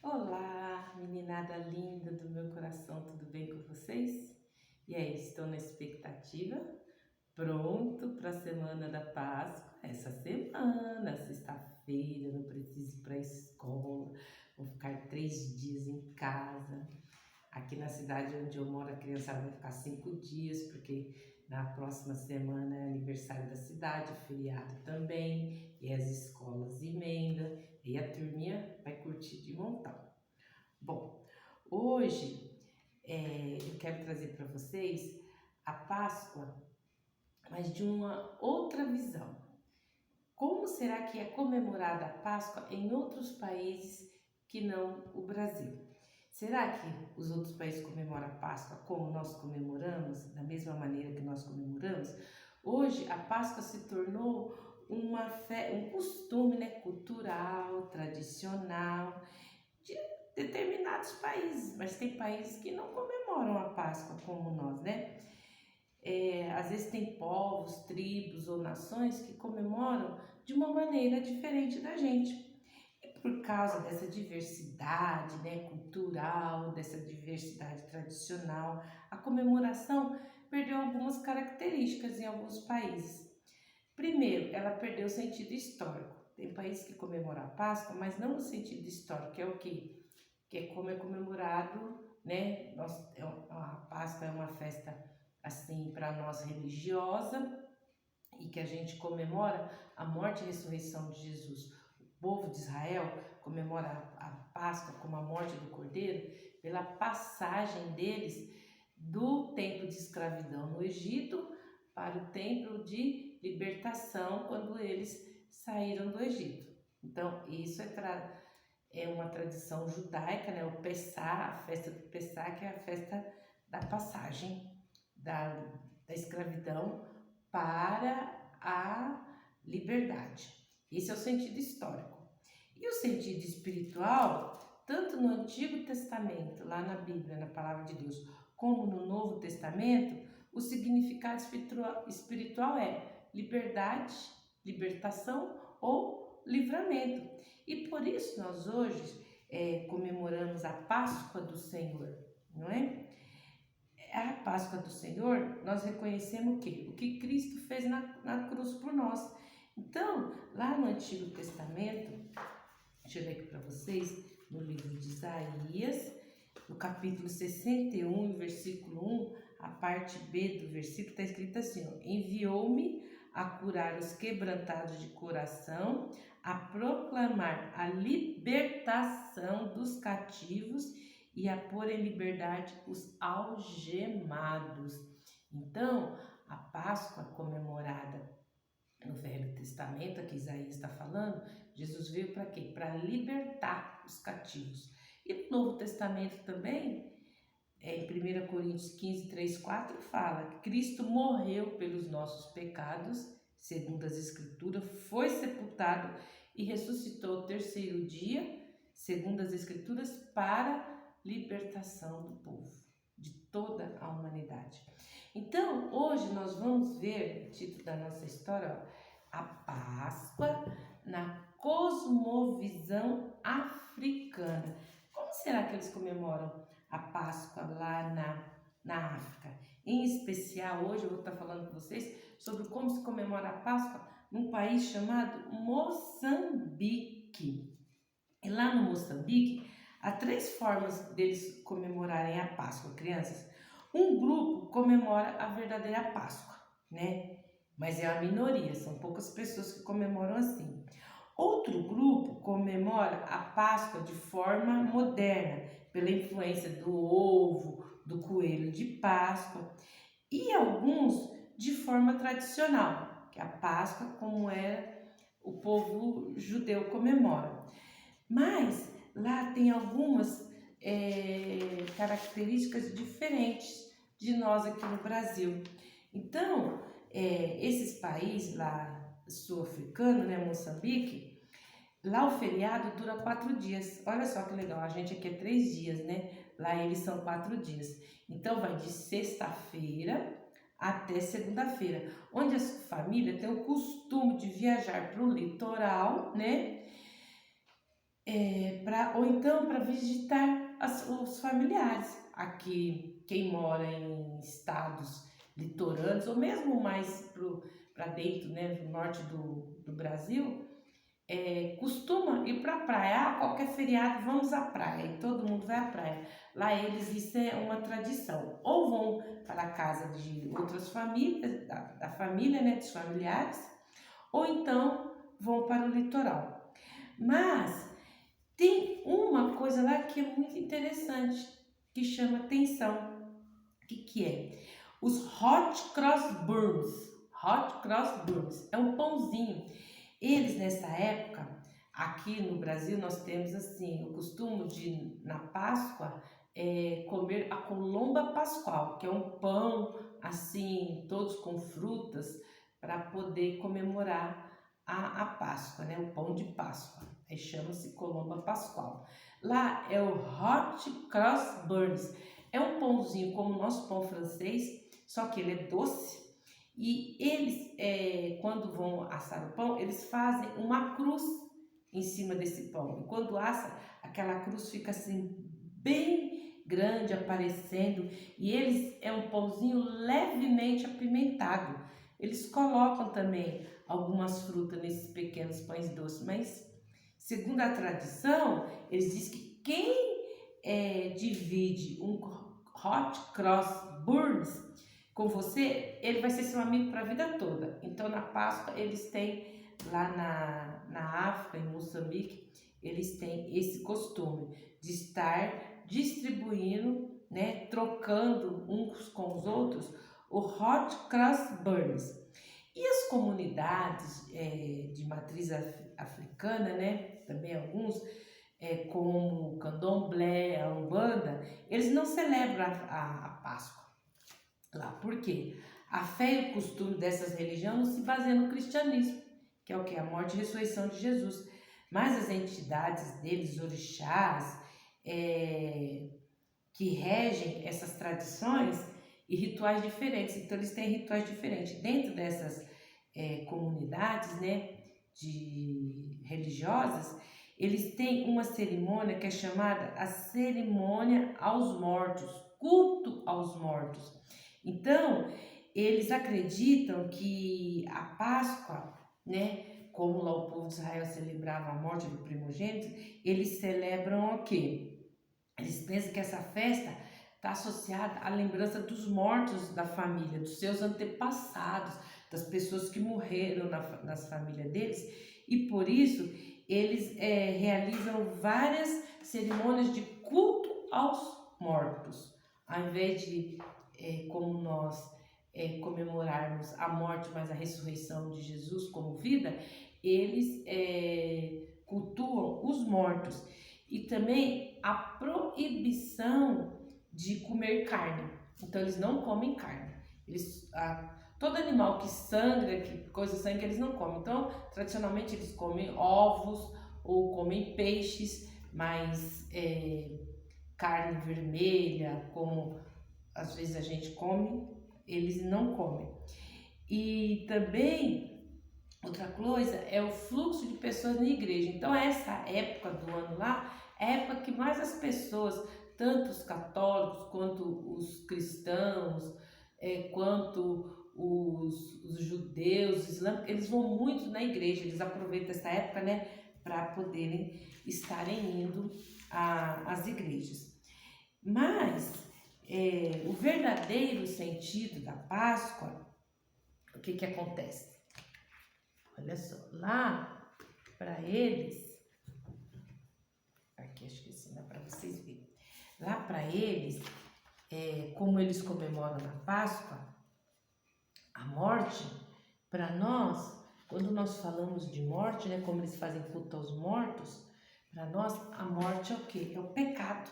Olá, meninada linda do meu coração, tudo bem com vocês? E aí, estão na expectativa? Pronto para a semana da Páscoa? Essa semana, sexta-feira, não preciso ir para a escola, vou ficar 3 dias em casa. Aqui na cidade onde eu moro, a criançada vai ficar 5 dias, porque na próxima semana é aniversário da cidade, feriado também, e as escolas emendam, e a turminha vai curtir de montão. Bom, hoje eu quero trazer para vocês a Páscoa, mas de uma outra visão. Como será que é comemorada a Páscoa em outros países que não o Brasil? Será que os outros países comemoram a Páscoa como nós comemoramos, da mesma maneira que nós comemoramos? Hoje a Páscoa se tornou um costume, né, cultural, tradicional de determinados países, mas tem países que não comemoram a Páscoa como nós, né? Às vezes tem povos, tribos ou nações que comemoram de uma maneira diferente da gente. E por causa dessa diversidade, né, cultural, dessa diversidade tradicional, a comemoração perdeu algumas características em alguns países. Primeiro, ela perdeu o sentido histórico. Tem países que comemoram a Páscoa, mas não no sentido histórico, que é o quê? Que é como é comemorado, né? A Páscoa é uma festa assim para nós religiosa e que a gente comemora a morte e ressurreição de Jesus. O povo de Israel comemora a Páscoa como a morte do Cordeiro pela passagem deles do tempo de escravidão no Egito para o tempo de libertação quando eles saíram do Egito. Então, isso é uma tradição judaica, né? O Pessá, a festa do Pessá, que é a festa da passagem da, da escravidão para a liberdade. Esse é o sentido histórico. E o sentido espiritual, tanto no Antigo Testamento, lá na Bíblia, na Palavra de Deus, como no Novo Testamento, o significado espiritual é liberdade, libertação ou livramento. E por isso nós hoje comemoramos a Páscoa do Senhor, não é? A Páscoa do Senhor, nós reconhecemos o quê? O que Cristo fez na cruz por nós. Então, lá no Antigo Testamento, deixa eu ler aqui para vocês, no livro de Isaías, no capítulo 61, versículo 1, a parte B do versículo está escrito assim, ó, enviou-me a curar os quebrantados de coração, a proclamar a libertação dos cativos e a pôr em liberdade os algemados. Então, a Páscoa comemorada no Velho Testamento, que Isaías está falando, Jesus veio para quê? Para libertar os cativos. E no Novo Testamento também, em 1 Coríntios 15, 3, 4, fala que Cristo morreu pelos nossos pecados, segundo as Escrituras, foi sepultado e ressuscitou ao terceiro dia, segundo as Escrituras, para libertação do povo, de toda a humanidade. Então, hoje nós vamos ver, o título da nossa história, ó, a Páscoa na cosmovisão africana. Como será que eles comemoram a Páscoa lá na África? Em especial, hoje eu vou estar falando com vocês sobre como se comemora a Páscoa num país chamado Moçambique. E lá no Moçambique, há 3 formas deles comemorarem a Páscoa, crianças. Um grupo comemora a verdadeira Páscoa, né? Mas é a minoria, são poucas pessoas que comemoram assim. Outro grupo comemora a Páscoa de forma moderna, pela influência do ovo, do coelho de Páscoa, e alguns de forma tradicional, que é a Páscoa como o povo judeu comemora. Mas lá tem algumas características diferentes de nós aqui no Brasil. Então, esses países lá sul-africanos, né, Moçambique, lá o feriado dura 4 dias. Olha só que legal, a gente aqui é 3 dias, né? Lá eles são 4 dias. Então vai de sexta-feira até segunda-feira, onde a família tem o costume de viajar para o litoral, né? ou então para visitar os familiares. Aqui, quem mora em estados litorâneos, ou mesmo mais para dentro, né, do norte do Brasil, costuma ir para a praia. Qualquer feriado, vamos à praia, e todo mundo vai à praia. Lá eles, isso é uma tradição. Ou vão para a casa de outras famílias, da família, né, dos familiares, ou então vão para o litoral. Mas tem uma coisa lá que é muito interessante, que chama atenção. O que é? Os hot cross buns. Hot cross buns é um pãozinho. Eles, nessa época, aqui no Brasil, nós temos assim o costume de, na Páscoa, comer a colomba pascual, que é um pão assim, todos com frutas, para poder comemorar a Páscoa, né? O pão de Páscoa. Aí chama-se colomba pascual. Lá é o hot cross buns. É um pãozinho como o nosso pão francês, só que ele é doce. E eles, quando vão assar o pão, eles fazem uma cruz em cima desse pão. E quando assa, aquela cruz fica assim, bem grande, aparecendo. E eles, é um pãozinho levemente apimentado. Eles colocam também algumas frutas nesses pequenos pães doces, mas segundo a tradição, eles dizem que quem divide um hot cross buns com você, ele vai ser seu amigo para a vida toda. Então, na Páscoa, eles têm lá na África, em Moçambique, eles têm esse costume de estar distribuindo, né, trocando uns com os outros, o hot cross buns. E as comunidades de matriz africana, né, também alguns, como o candomblé, a umbanda, eles não celebram a Páscoa lá. Por quê? A fé e o costume dessas religiões não se baseiam no cristianismo, que é o que? A morte e a ressurreição de Jesus. Mas as entidades deles, orixás, que regem essas tradições e rituais diferentes. Então, eles têm rituais diferentes. Dentro dessas comunidades, né, religiosas, eles têm uma cerimônia que é chamada a cerimônia aos mortos, culto aos mortos. Então, eles acreditam que a Páscoa, né, como lá o povo de Israel celebrava a morte do primogênito, eles celebram o quê? Eles pensam que essa festa está associada à lembrança dos mortos da família, dos seus antepassados, das pessoas que morreram nas famílias deles, e por isso eles realizam várias cerimônias de culto aos mortos, ao invés de, como nós comemorarmos a morte, mas a ressurreição de Jesus como vida, eles cultuam os mortos. E também a proibição de comer carne. Então eles não comem carne. Todo animal que sangra, que coisa sangue, eles não comem. Então, tradicionalmente eles comem ovos ou comem peixes, mas carne vermelha, como às vezes a gente come, eles não comem. E também outra coisa é o fluxo de pessoas na igreja. Então, essa época do ano lá é a época que mais as pessoas, tanto os católicos quanto os cristãos, quanto os judeus, os islâmicos, eles vão muito na igreja, eles aproveitam essa época, né, para poderem estarem indo às igrejas. Mas o verdadeiro sentido da Páscoa, o que acontece? Olha só, lá para eles, aqui acho que assim dá para vocês verem, lá para eles, como eles comemoram na Páscoa, a morte, para nós, quando nós falamos de morte, né, como eles fazem culto aos mortos, para nós a morte é o quê? É o pecado.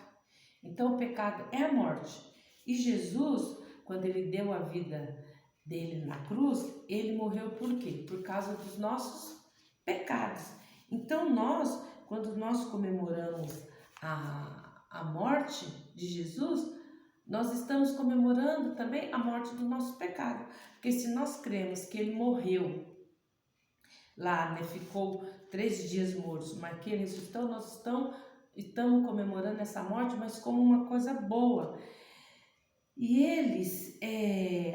Então o pecado é a morte. E Jesus, quando ele deu a vida dele na cruz, ele morreu por quê? Por causa dos nossos pecados. Então nós, quando nós comemoramos a morte de Jesus, nós estamos comemorando também a morte do nosso pecado. Porque se nós cremos que ele morreu lá, né, ficou 3 dias morto, mas que ele ressuscitou, nós estamos comemorando essa morte, mas como uma coisa boa. E eles,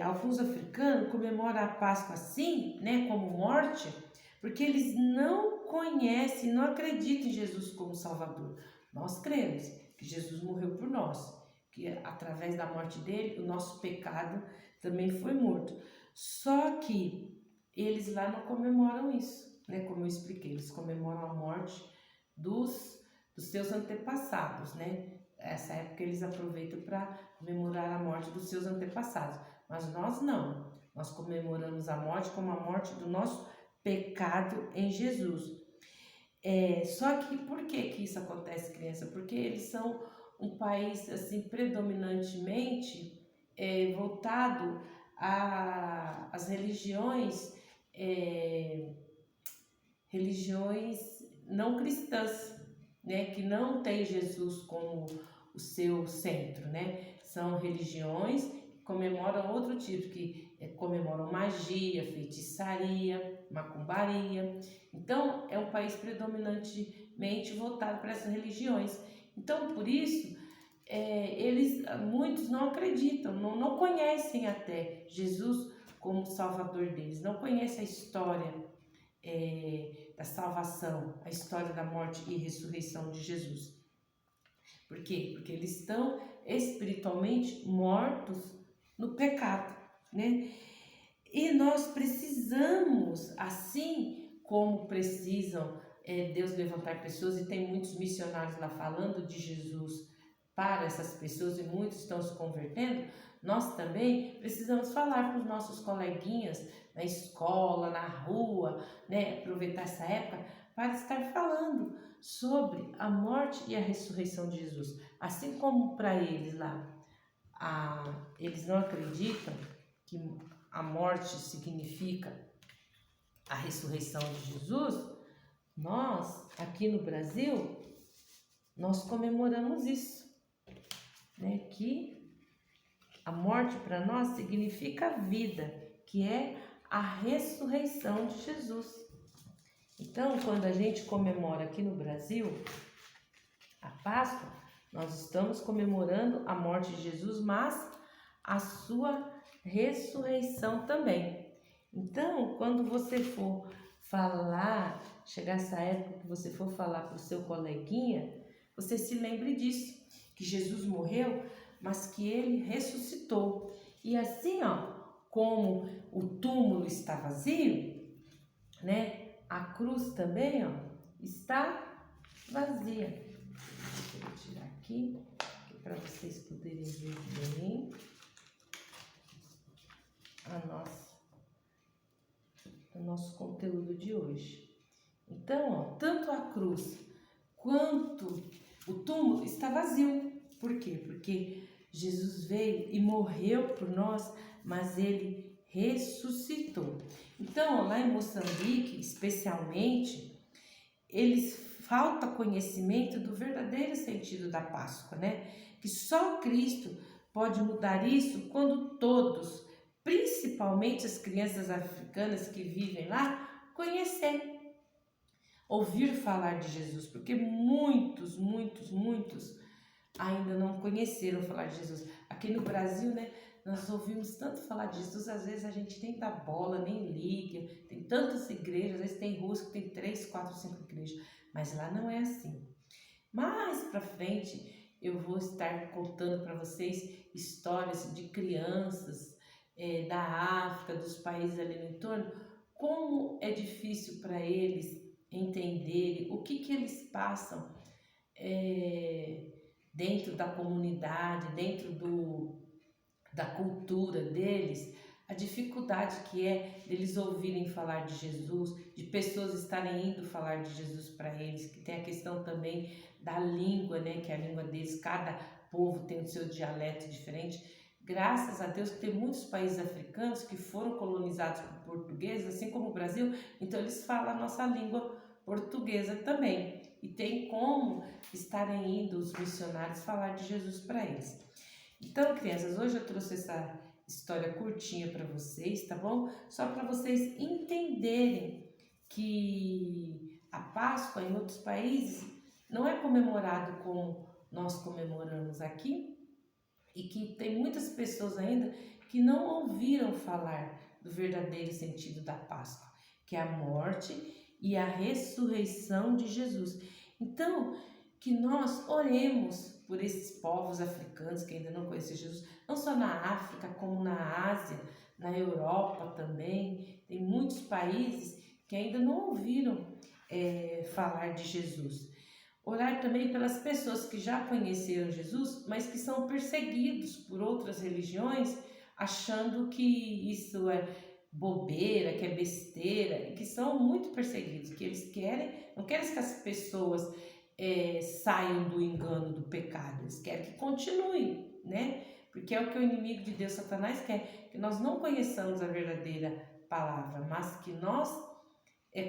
alguns africanos, comemoram a Páscoa assim, né, como morte, porque eles não conhecem, não acreditam em Jesus como Salvador. Nós cremos que Jesus morreu por nós, que através da morte dele, o nosso pecado também foi morto. Só que eles lá não comemoram isso, né, como eu expliquei, eles comemoram a morte dos seus antepassados, né? Essa época eles aproveitam para comemorar a morte dos seus antepassados, mas nós não. Nós comemoramos a morte como a morte do nosso pecado em Jesus. Só que por que isso acontece, criança? Porque eles são um país assim predominantemente voltado às religiões não cristãs, né, que não tem Jesus como o seu centro, né? São religiões que comemoram outro tipo, que comemoram magia, feitiçaria, macumbaria. Então, é um país predominantemente voltado para essas religiões. Então, por isso, muitos não acreditam, não conhecem até Jesus como Salvador deles, não conhecem a história da salvação, a história da morte e ressurreição de Jesus. Por quê? Porque eles estão espiritualmente mortos no pecado, né? E nós precisamos, assim como precisam Deus levantar pessoas, e tem muitos missionários lá falando de Jesus para essas pessoas e muitos estão se convertendo, nós também precisamos falar para os nossos coleguinhas na escola, na rua, né? Aproveitar essa época para estar falando sobre a morte e a ressurreição de Jesus. Assim como para eles lá, eles não acreditam que a morte significa a ressurreição de Jesus, nós, aqui no Brasil, nós comemoramos isso, né? Que a morte para nós significa vida, que é a ressurreição de Jesus. Então, quando a gente comemora aqui no Brasil a Páscoa, nós estamos comemorando a morte de Jesus, mas a sua ressurreição também. Então, quando você for falar, chegar essa época que você for falar para o seu coleguinha, você se lembre disso, que Jesus morreu, mas que ele ressuscitou. E assim, ó, como o túmulo está vazio, né? A cruz também, ó, está vazia. Deixa eu tirar aqui para vocês poderem ver bem o nosso conteúdo de hoje. Então, ó, tanto a cruz quanto o túmulo está vazio. Por quê? Porque Jesus veio e morreu por nós, mas ele ressuscitou. Então, lá em Moçambique, especialmente, eles falta conhecimento do verdadeiro sentido da Páscoa, né? Que só Cristo pode mudar isso quando todos, principalmente as crianças africanas que vivem lá, conhecer, ouvir falar de Jesus, porque muitos ainda não conheceram falar de Jesus. Aqui no Brasil, né, nós ouvimos tanto falar de Jesus, às vezes a gente nem dá bola, nem liga, tem tantas igrejas, às vezes tem ruas que tem 3, 4, 5 igrejas, mas lá não é assim. Mais para frente eu vou estar contando para vocês histórias de crianças da África, dos países ali no entorno, como é difícil para eles entenderem o que eles passam dentro da comunidade, dentro da cultura deles, a dificuldade que é deles ouvirem falar de Jesus, de pessoas estarem indo falar de Jesus para eles, que tem a questão também da língua, né, que é a língua deles, cada povo tem o seu dialeto diferente. Graças a Deus que tem muitos países africanos que foram colonizados por portugueses, assim como o Brasil, então eles falam a nossa língua portuguesa também. E tem como estarem indo os missionários falar de Jesus para eles. Então, crianças, hoje eu trouxe essa história curtinha para vocês, tá bom? Só para vocês entenderem que a Páscoa em outros países não é comemorado como nós comemoramos aqui e que tem muitas pessoas ainda que não ouviram falar do verdadeiro sentido da Páscoa, que é a morte e a ressurreição de Jesus. Então, que nós oremos por esses povos africanos que ainda não conhecem Jesus, não só na África, como na Ásia, na Europa também. Tem muitos países que ainda não ouviram falar de Jesus. Orar também pelas pessoas que já conheceram Jesus, mas que são perseguidos por outras religiões, achando que isso é bobeira, que é besteira, e que são muito perseguidos, que eles não querem que as pessoas saiam do engano, do pecado, eles querem que continuem, né? Porque é o que o inimigo de Deus, Satanás, quer, que nós não conheçamos a verdadeira palavra, mas que nós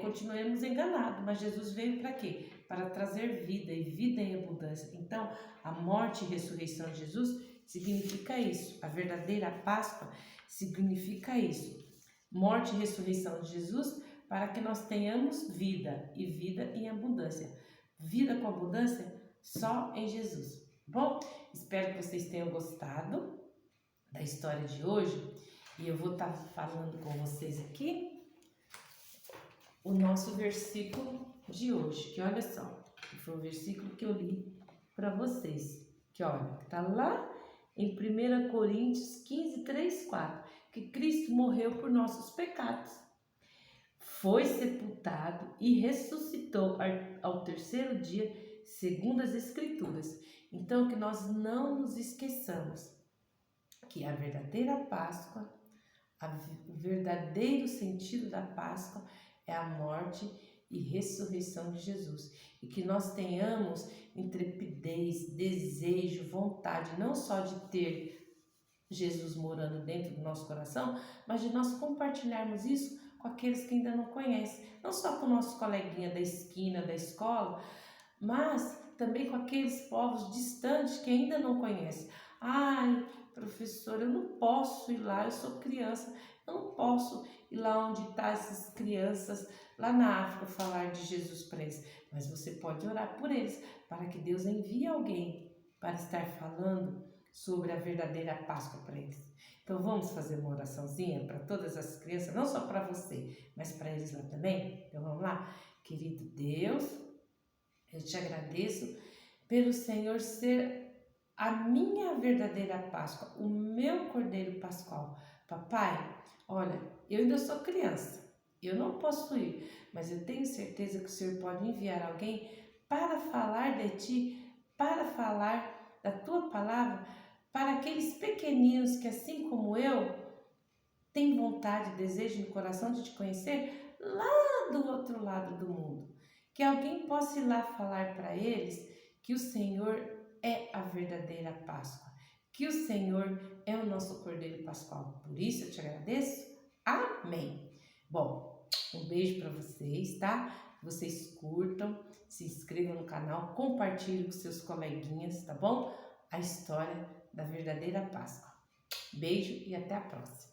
continuemos enganados. Mas Jesus veio para quê? Para trazer vida e vida em abundância. Então, a morte e ressurreição de Jesus significa isso. A verdadeira Páscoa significa isso. Morte e ressurreição de Jesus para que nós tenhamos vida e vida em abundância. Vida com abundância só em Jesus. Bom, espero que vocês tenham gostado da história de hoje e eu vou estar falando com vocês aqui o nosso versículo de hoje, que olha só, foi o versículo que eu li para vocês, que olha, que está lá em 1 Coríntios 15, 3, 4, que Cristo morreu por nossos pecados, foi sepultado e ressuscitou ao terceiro dia, segundo as Escrituras. Então, que nós não nos esqueçamos que a verdadeira Páscoa, o verdadeiro sentido da Páscoa é a morte e ressurreição de Jesus. E que nós tenhamos intrepidez, desejo, vontade, não só de ter Jesus morando dentro do nosso coração, mas de nós compartilharmos isso com aqueles que ainda não conhecem. Não só com o nosso coleguinha da esquina, da escola, mas também com aqueles povos distantes que ainda não conhecem. Ai, professor, eu não posso ir lá, eu sou criança, eu não posso ir lá onde estão essas crianças, lá na África, falar de Jesus para eles. Mas você pode orar por eles, para que Deus envie alguém para estar falando sobre a verdadeira Páscoa para eles. Então vamos fazer uma oraçãozinha para todas as crianças, não só para você, mas para eles lá também? Então vamos lá? Querido Deus, eu te agradeço pelo Senhor ser a minha verdadeira Páscoa, o meu Cordeiro Pascual. Papai, olha, eu ainda sou criança, eu não posso ir, mas eu tenho certeza que o Senhor pode enviar alguém para falar de Ti, para falar da Tua palavra, para aqueles pequeninos que, assim como eu, têm vontade, desejo no coração de Te conhecer lá do outro lado do mundo. Que alguém possa ir lá falar para eles que o Senhor é a verdadeira Páscoa, que o Senhor é o nosso Cordeiro Pascual. Por isso eu te agradeço. Amém. Bom, um beijo para vocês, tá? Que vocês curtam, se inscrevam no canal, compartilhem com seus coleguinhas, tá bom? A história da verdadeira Páscoa. Beijo e até a próxima.